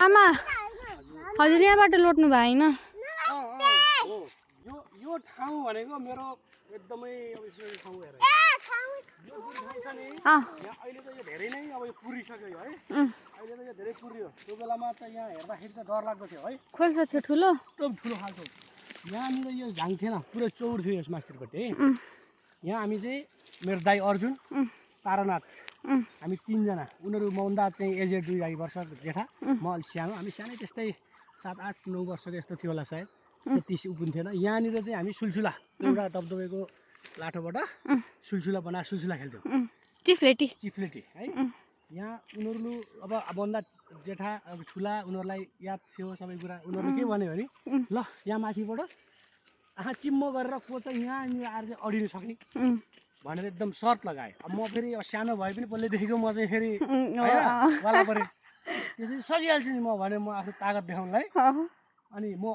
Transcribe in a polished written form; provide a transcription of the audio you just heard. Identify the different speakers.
Speaker 1: आमा हजुर यहाँबाट लोट्नु भएन
Speaker 2: यो ठाउँ भनेको मेरो एकदमै अब यसरी ठाउँ हेर यो जुन ठाउँ छ नि यहाँ अहिले त यो धेरै नै अब यो पुरिसक्यो है अहिले त यो धेरै पुर्यो त्यो बेलामा त यहाँ हेर्दाखेरि त डर लाग्दो थियो है
Speaker 1: खोल्सा छ ठुलो
Speaker 2: एकदम ठुलो खालको यहाँनिर यो झाङ थिएन पुरै चौर थियो यस मास्टरपट्टि यहाँ हामी चाहिँ मेरो दाइ अर्जुन तारानाथ हामी तीनजना उनीहरू मभन्दा चाहिँ एजेड 2 वर्ष जेठा म अलि सानो हामी सानै त्यस्तै 7, 8, 9 वर्षको यस्तो थियो होला सायद त्यति उपुन थिएन यहाँनिर चाहिँ हामी सुलसुला एउटा दबदबेको लाठोबाट सुलसुला बनाएर सुलसुला खेल्थ्यौँ चिफ्लेटी है यहाँ उनीहरू अब भन्दा जेठा अब ठुला उनीहरूलाई याद थियो सबै कुरा उनीहरूले के भन्यो भने ल यहाँ माथिबाट आँखा चिम्मो गरेर को चाहिँ यहाँनिर आएर चाहिँ अडिन सक्ने भनेर एकदम सर्त लगाएँ अब म फेरि सानो भए पनि पहिल्यैदेखिको म चाहिँ फेरि वाला परेँ त्यसरी सकिहाल्छु नि म भने म आफ्नो तागत देखाउनलाई अनि म